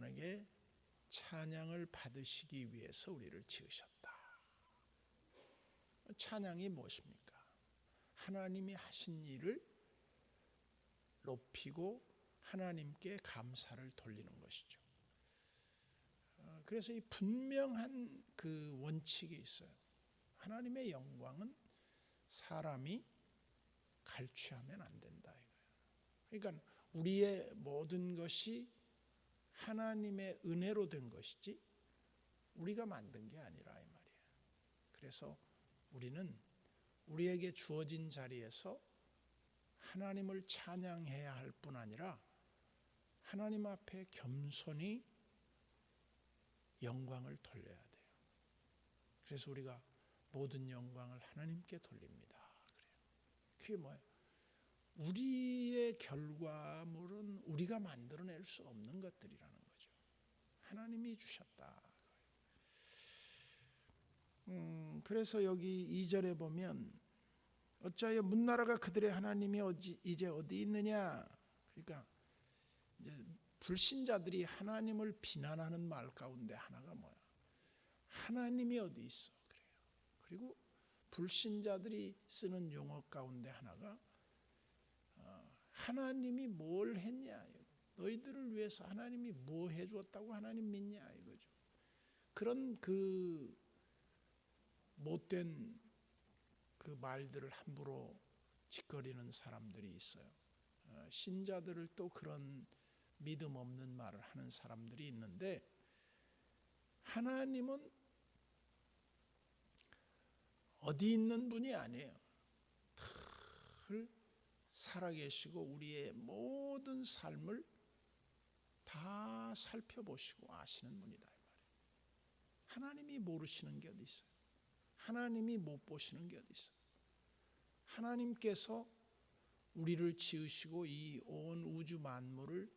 만약에 찬양을 받으시기 위해서 우리를 지으셨다. 찬양이 무엇입니까? 하나님이 하신 일을 높이고 하나님께 감사를 돌리는 것이죠. 그래서 이 분명한 그 원칙이 있어요. 하나님의 영광은 사람이 갈취하면 안 된다 이거예요. 그러니까 우리의 모든 것이 하나님의 은혜로 된 것이지 우리가 만든 게 아니라 이 말이에요. 그래서 우리는 우리에게 주어진 자리에서 하나님을 찬양해야 할 뿐 아니라 하나님 앞에 겸손히 영광을 돌려야 돼요. 그래서 우리가 모든 영광을 하나님께 돌립니다. 그래요. 그게 뭐예요? 우리의 결과물은 우리가 만들어낼 수 없는 것들이라는 거죠. 하나님이 주셨다. 그래서 여기 2절에 보면 어찌하여 문나라가 그들의 하나님이 이제 어디 있느냐. 그러니까 이제 불신자들이 하나님을 비난하는 말 가운데 하나가 뭐야? 하나님이 어디 있어? 그래요. 그리고 불신자들이 쓰는 용어 가운데 하나가 하나님이 뭘 했냐? 너희들을 위해서 하나님이 뭐 해주었다고 하나님 믿냐? 이거죠. 그런 그 못된 그 말들을 함부로 짓거리는 사람들이 있어요. 신자들을 또 그런 믿음 없는 말을 하는 사람들이 있는데, 하나님은 어디 있는 분이 아니에요. 늘 살아계시고 우리의 모든 삶을 다 살펴보시고 아시는 분이다 이 말이에요. 하나님이 모르시는 게 어디 있어요? 하나님이 못 보시는 게 어디 있어요? 하나님께서 우리를 지으시고 이 온 우주 만물을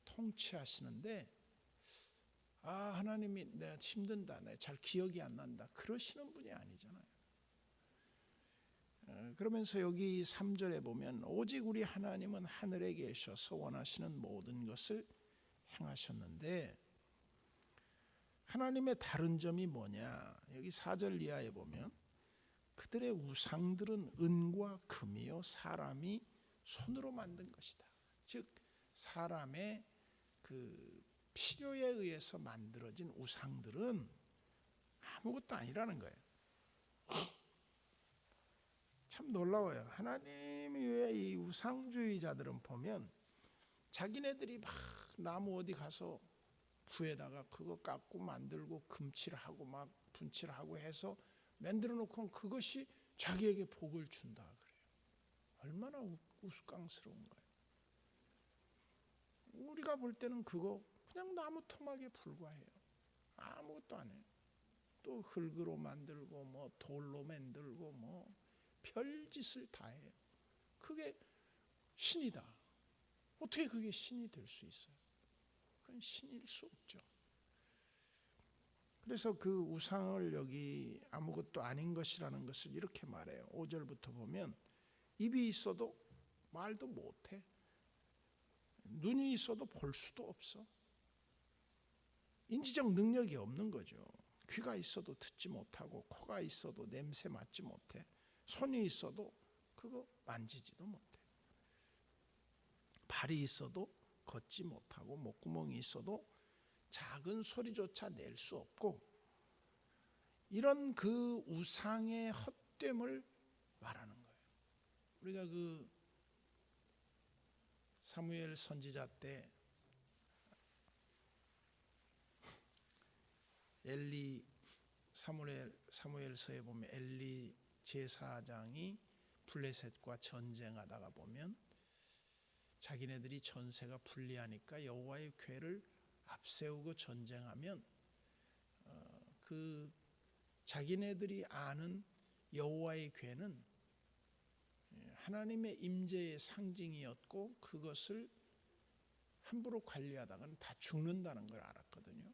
통치하시는데, 하나님이 내가 힘든다, 내가 잘 기억이 안 난다, 그러시는 분이 아니잖아요. 그러면서 여기 3절에 보면 오직 우리 하나님은 하늘에 계셔서 원하시는 모든 것을 행하셨는데, 하나님의 다른 점이 뭐냐? 여기 4절 이하에 보면 그들의 우상들은 은과 금이요 사람이 손으로 만든 것이다. 즉 사람의 그 필요에 의해서 만들어진 우상들은 아무것도 아니라는 거예요. 참 놀라워요. 하나님이 왜 이 우상주의자들은 보면 자기네들이 막 나무 어디 가서 부에다가 그거 깎고 만들고 금칠하고 막 분칠하고 해서 만들어 놓고 그것이 자기에게 복을 준다 그래요. 얼마나 우스꽝스러운 거예요. 우리가 볼 때는 그거 그냥 나무 토막에 불과해요. 아무것도 안 해요. 또 흙으로 만들고 뭐 돌로 만들고 뭐 별짓을 다 해요. 그게 신이다. 어떻게 그게 신이 될 수 있어요? 그건 신일 수 없죠. 그래서 그 우상을 여기 아무것도 아닌 것이라는 것을 이렇게 말해요. 5절부터 보면 입이 있어도 말도 못해. 눈이 있어도 볼 수도 없어. 인지적 능력이 없는 거죠. 귀가 있어도 듣지 못하고, 코가 있어도 냄새 맡지 못해. 손이 있어도 그거 만지지도 못해. 발이 있어도 걷지 못하고, 목구멍이 있어도 작은 소리조차 낼 수 없고, 이런 그 우상의 헛됨을 말하는 거예요. 우리가 그 사무엘 선지자 때 엘리 사무엘서에 보면 엘리 제사장이 블레셋과 전쟁하다가 보면 자기네들이 전세가 불리하니까 여호와의 궤를 앞세우고 전쟁하면 그 자기네들이 아는 여호와의 궤는 하나님의 임재의 상징이었고, 그것을 함부로 관리하다가는 다 죽는다는 걸 알았거든요.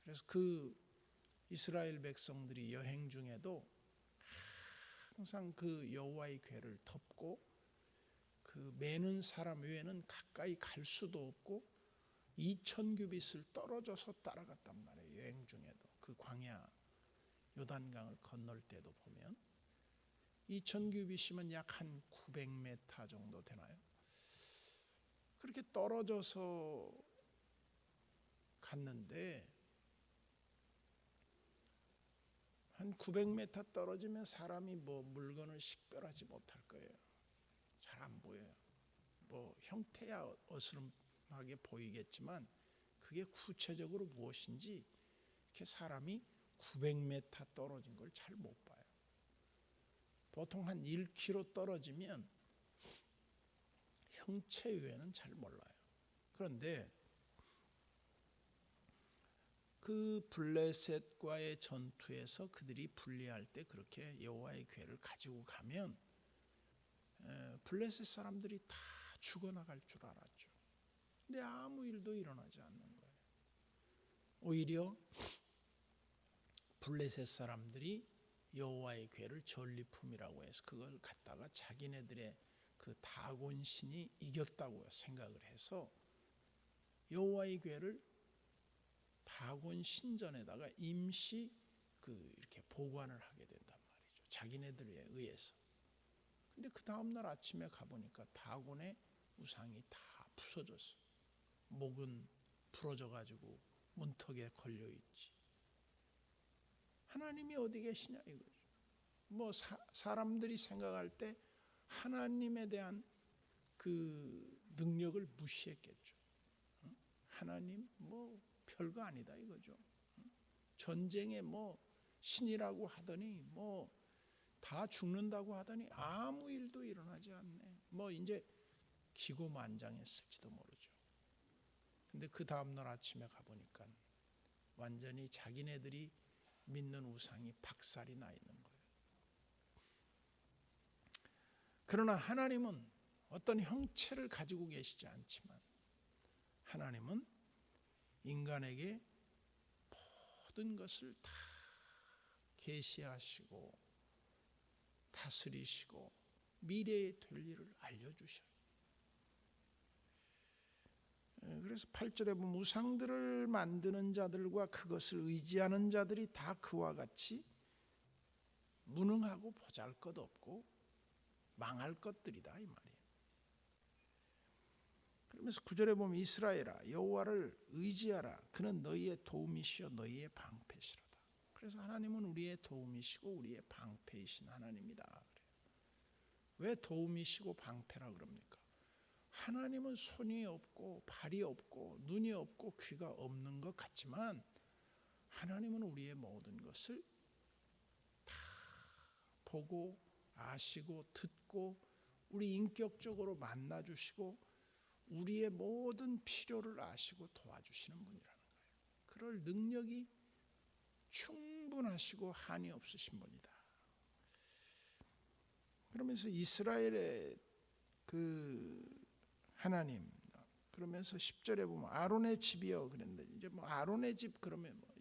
그래서 그 이스라엘 백성들이 여행 중에도 항상 그 여호와의 궤를 덮고, 그 매는 사람 외에는 가까이 갈 수도 없고, 2000규빗을 떨어져서 따라갔단 말이에요. 여행 중에도 그 광야 요단강을 건널 때도 보면 2000규빗이면 약 한 900m 정도 되나요? 그렇게 떨어져서 갔는데 한 900m 떨어지면 사람이 뭐 물건을 식별하지 못할 거예요. 잘 안 보여요. 뭐 형태야 어스름하게 보이겠지만 그게 구체적으로 무엇인지 이렇게 사람이 900m 떨어진 걸 잘 못 봐요. 보통 한 1km 떨어지면 형체 외에는 잘 몰라요. 그런데 그 블레셋과의 전투에서 그들이 분리할 때 그렇게 여호와의 궤를 가지고 가면 블레셋 사람들이 다 죽어나갈 줄 알았죠. 근데 아무 일도 일어나지 않는 거예요. 오히려 블레셋 사람들이 여호와의 궤를 전리품이라고 해서 그걸 갖다가 자기네들의 그 다곤 신이 이겼다고 생각을 해서 여호와의 궤를 다곤 신전에다가 임시 이렇게 보관을 하게 된단 말이죠. 자기네들에 의해서. 근데 그 다음 날 아침에 가보니까 다곤의 우상이 다 부서졌어. 목은 부러져 가지고 문턱에 걸려 있지. 하나님이 어디 계시냐 이거죠. 뭐 사람들이 생각할 때 하나님에 대한 그 능력을 무시했겠죠. 하나님 뭐 별거 아니다 이거죠. 전쟁에 뭐 신이라고 하더니 뭐 다 죽는다고 하더니 아무 일도 일어나지 않네. 뭐 이제 기고만장했을지도 모르죠. 근데 그 다음날 아침에 가보니까 완전히 자기네들이 믿는 우상이 박살이 나 있는 거예요. 그러나 하나님은 어떤 형체를 가지고 계시지 않지만 하나님은 인간에게 모든 것을 다 계시하시고 다스리시고 미래에 될 일을 알려주셔요. 그래서 8절에 보면 우상들을 만드는 자들과 그것을 의지하는 자들이 다 그와 같이 무능하고 보잘것없고 망할 것들이다 이 말이에요. 그러면서 9절에 보면 이스라엘아 여호와를 의지하라. 그는 너희의 도움이시요 너희의 방패시로다. 그래서 하나님은 우리의 도움이시고 우리의 방패이신 하나님이다. 그래요. 왜 도움이시고 방패라 그럽니까? 하나님은 손이 없고 발이 없고 눈이 없고 귀가 없는 것 같지만 하나님은 우리의 모든 것을 다 보고 아시고 듣고 우리 인격적으로 만나주시고 우리의 모든 필요를 아시고 도와주시는 분이라는 거예요. 그럴 능력이 충분하시고 한이 없으신 분이다. 그러면서 이스라엘의 그 하나님 그러면서 10절에 보면 아론의 집이여 그랬는데 이제 뭐 아론의 집 그러면 뭐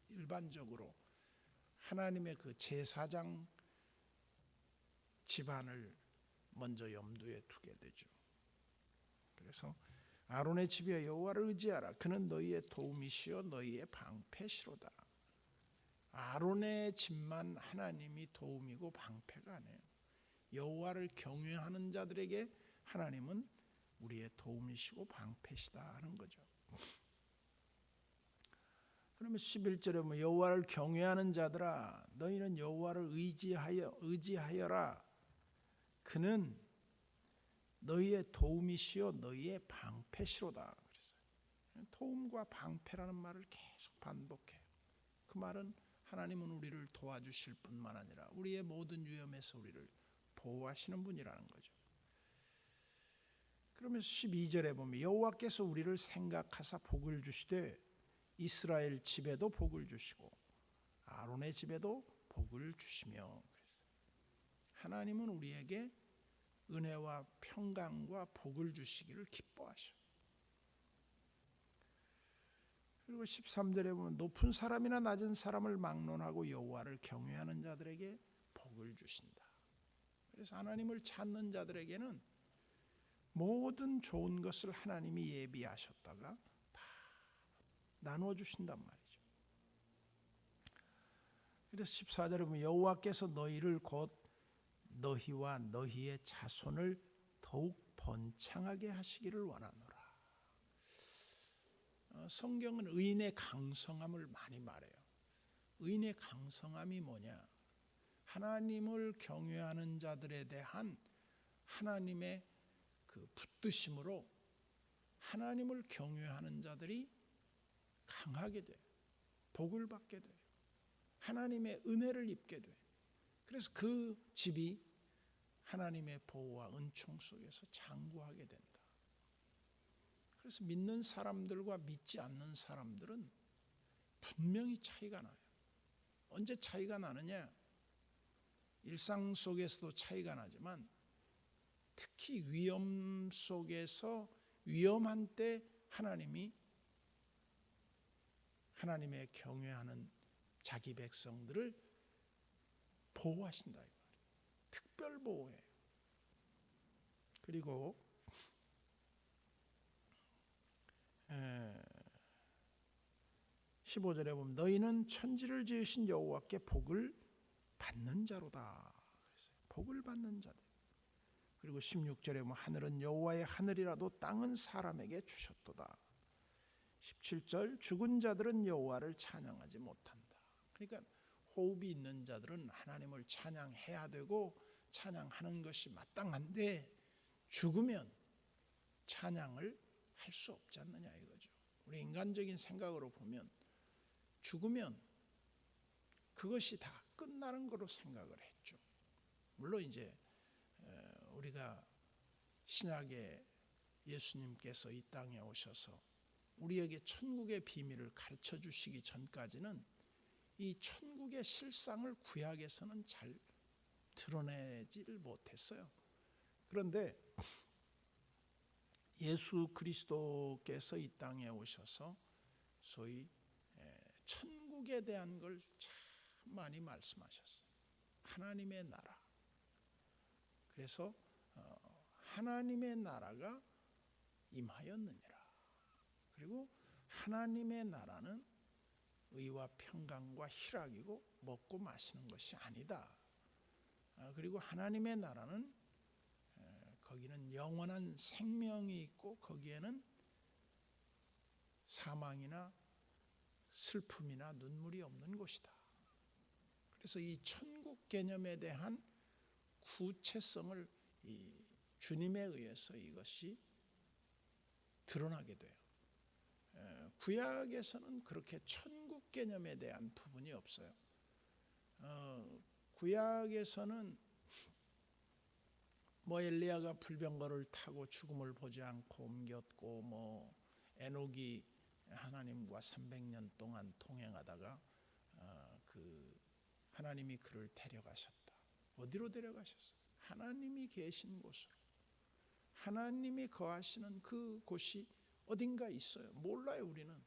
일반적으로 하나님의 그 제사장 집안을 먼저 염두에 두게 되죠. 그래서 아론의 집이여 여호와를 의지하라. 그는 너희의 도움이시요 너희의 방패시로다. 아론의 집만 하나님이 도움이고 방패가 아니에요. 여호와를 경외하는 자들에게 하나님은 우리의 도움이시고 방패시다 하는 거죠. 그러면 11절에 보면 여호와를 경외하는 자들아 너희는 여호와를 의지하여라. 그는 너희의 도움이시요 너희의 방패시로다. 그랬어요. 도움과 방패라는 말을 계속 반복해요. 그 말은 하나님은 우리를 도와주실 뿐만 아니라 우리의 모든 위험에서 우리를 보호하시는 분이라는 거죠. 그러면서 12절에 보면 여호와께서 우리를 생각하사 복을 주시되 이스라엘 집에도 복을 주시고 아론의 집에도 복을 주시며 하나님은 우리에게 은혜와 평강과 복을 주시기를 기뻐하셔. 그리고 13절에 보면 높은 사람이나 낮은 사람을 막론하고 여호와를 경외하는 자들에게 복을 주신다. 그래서 하나님을 찾는 자들에게는 모든 좋은 것을 하나님이 예비하셨다가 다 나누어 주신단 말이죠. 그래서 14절에 보면 여호와께서 너희를 곧 너희와 너희의 자손을 더욱 번창하게 하시기를 원하노라. 성경은 의인의 강성함을 많이 말해요. 의인의 강성함이 뭐냐? 하나님을 경외하는 자들에 대한 하나님의 그 붙드심으로 하나님을 경외하는 자들이 강하게 돼요. 복을 받게 돼요. 하나님의 은혜를 입게 돼요. 그래서 그 집이 하나님의 보호와 은총 속에서 장구하게 된다. 그래서 믿는 사람들과 믿지 않는 사람들은 분명히 차이가 나요. 언제 차이가 나느냐? 일상 속에서도 차이가 나지만 특히 위험 속에서 위험한 때 하나님이 하나님의 경외하는 자기 백성들을 보호하신다. 특별 보호예요. 그리고 15절에 보면 너희는 천지를 지으신 여호와께 복을 받는 자로다. 복을 받는 자들. 그리고 16절에 보면 하늘은 여호와의 하늘이라도 땅은 사람에게 주셨도다. 17절 죽은 자들은 여호와를 찬양하지 못한다. 그러니까 호흡이 있는 자들은 하나님을 찬양해야 되고 찬양하는 것이 마땅한데 죽으면 찬양을 할 수 없지 않느냐 이거죠. 우리 인간적인 생각으로 보면 죽으면 그것이 다 끝나는 거로 생각을 했죠. 물론 이제 우리가 신약에 예수님께서 이 땅에 오셔서 우리에게 천국의 비밀을 가르쳐 주시기 전까지는 이 천국의 실상을 구약에서는 잘 드러내지를 못했어요. 그런데 예수 그리스도께서 이 땅에 오셔서 소위 천국에 대한 걸 참 많이 말씀하셨어요. 하나님의 나라. 그래서 하나님의 나라가 임하였느니라. 그리고 하나님의 나라는 의와 평강과 희락이고 먹고 마시는 것이 아니다. 그리고 하나님의 나라는 거기는 영원한 생명이 있고 거기에는 사망이나 슬픔이나 눈물이 없는 곳이다. 그래서 이 천국 개념에 대한 구체성을 이 주님에 의해서 이것이 드러나게 돼요. 구약에서는 그렇게 천국 개념에 대한 부분이 없어요. 구약에서는 뭐 엘리야가 불병거를 타고 죽음을 보지 않고 옮겼고 뭐 에녹이 하나님과 300년 동안 동행하다가 그 하나님이 그를 데려가셨다. 어디로 데려가셨어요? 하나님이 계신 곳으로. 하나님이 거하시는 그 곳이 어딘가 있어요. 몰라요 우리는.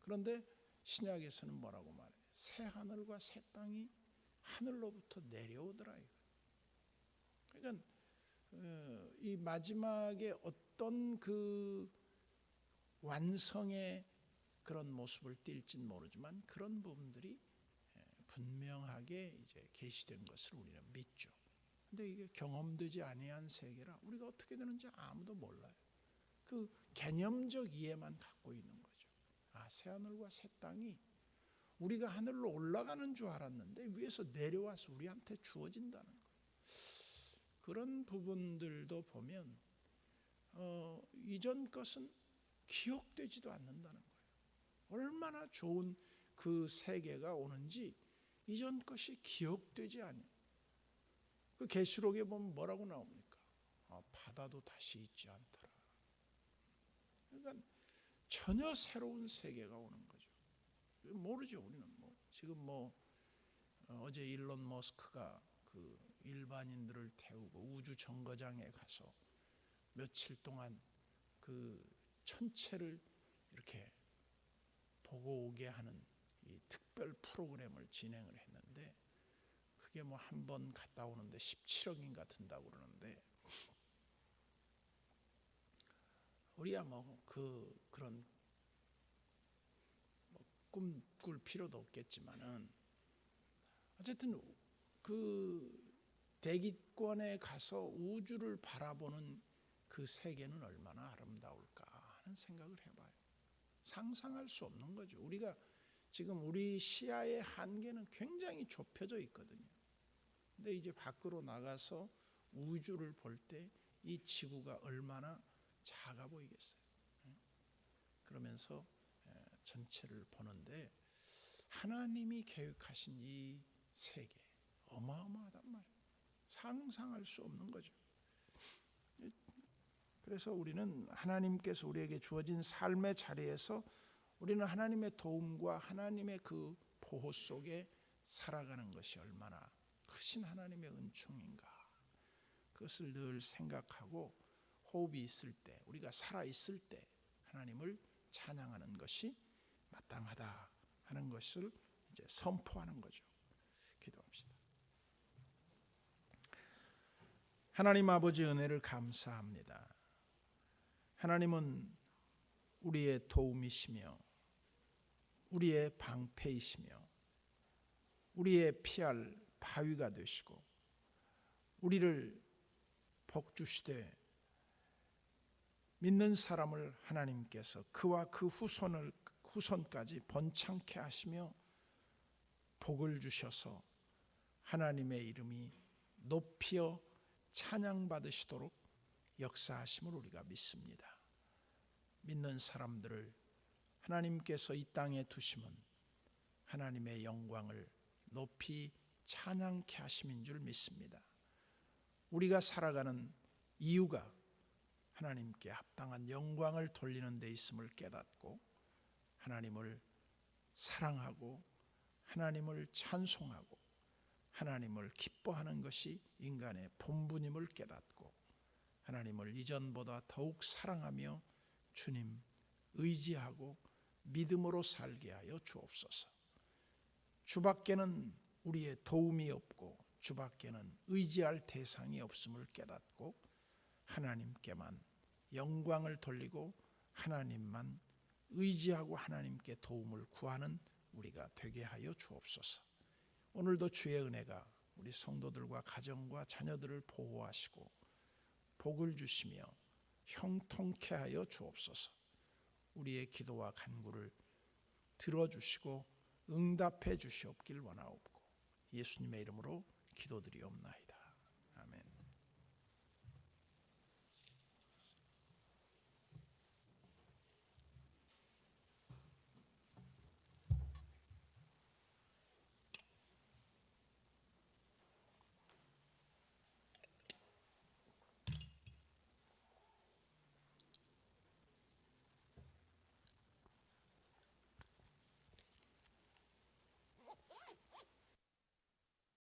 그런데 신약에서는 뭐라고 말해요? 새 하늘과 새 땅이 하늘로부터 내려오더라. 그러니까 이 마지막에 어떤 그 완성의 그런 모습을 띌지는 모르지만 그런 부분들이 분명하게 이제 계시된 것을 우리는 믿죠. 근데 이게 경험되지 아니한 세계라 우리가 어떻게 되는지 아무도 몰라요. 그 개념적 이해만 갖고 있는 거죠. 새 하늘과 새 땅이 우리가 하늘로 올라가는 줄 알았는데 위에서 내려와서 우리한테 주어진다는 거예요. 그런 부분들도 보면 이전 것은 기억되지도 않는다는 거예요. 얼마나 좋은 그 세계가 오는지 이전 것이 기억되지 않아요. 그 계시록에 보면 뭐라고 나옵니까? 바다도 다시 있지 않더라. 그러니까 전혀 새로운 세계가 오는 거죠. 모르죠 우리는. 지금 어제 일론 머스크가 그 일반인들을 태우고 우주 정거장에 가서 며칠 동안 그 천체를 이렇게 보고 오게 하는 이 특별 프로그램을 진행을 했는데 그게 한 번 갔다 오는데 17억인가 든다고 그러는데 우리야 그런 꿈꿀 필요도 없겠지만은 어쨌든 그 대기권에 가서 우주를 바라보는 그 세계는 얼마나 아름다울까 하는 생각을 해봐요. 상상할 수 없는 거죠. 우리가 지금 우리 시야의 한계는 굉장히 좁혀져 있거든요. 근데 이제 밖으로 나가서 우주를 볼 때 이 지구가 얼마나 작아 보이겠어요. 그러면서 전체를 보는데 하나님이 계획하신 이 세계 어마어마하단 말이에요. 상상할 수 없는 거죠. 그래서 우리는 하나님께서 우리에게 주어진 삶의 자리에서 우리는 하나님의 도움과 하나님의 그 보호 속에 살아가는 것이 얼마나 크신 하나님의 은총인가, 그것을 늘 생각하고 호흡이 있을 때, 우리가 살아있을 때 하나님을 찬양하는 것이 마땅하다 하는 것을 이제 선포하는 거죠. 기도합시다. 하나님 아버지, 은혜를 감사합니다. 하나님은 우리의 도움이시며 우리의 방패이시며 우리의 피할 바위가 되시고 우리를 복주시되 믿는 사람을 하나님께서 그와 그 후손까지 번창케 하시며 복을 주셔서 하나님의 이름이 높여 찬양받으시도록 역사하심을 우리가 믿습니다. 믿는 사람들을 하나님께서 이 땅에 두심은 하나님의 영광을 높이 찬양케 하심인 줄 믿습니다. 우리가 살아가는 이유가 하나님께 합당한 영광을 돌리는 데 있음을 깨닫고 하나님을 사랑하고 하나님을 찬송하고 하나님을 기뻐하는 것이 인간의 본분임을 깨닫고 하나님을 이전보다 더욱 사랑하며 주님 의지하고 믿음으로 살게 하여 주옵소서. 주밖에는 우리의 도움이 없고 주밖에는 의지할 대상이 없음을 깨닫고 하나님께만 영광을 돌리고 하나님만 의지하고 하나님께 도움을 구하는 우리가 되게 하여 주옵소서. 오늘도 주의 은혜가 우리 성도들과 가정과 자녀들을 보호하시고 복을 주시며 형통케 하여 주옵소서. 우리의 기도와 간구를 들어주시고 응답해 주시옵길 원하옵고 예수님의 이름으로 기도드리옵나이다.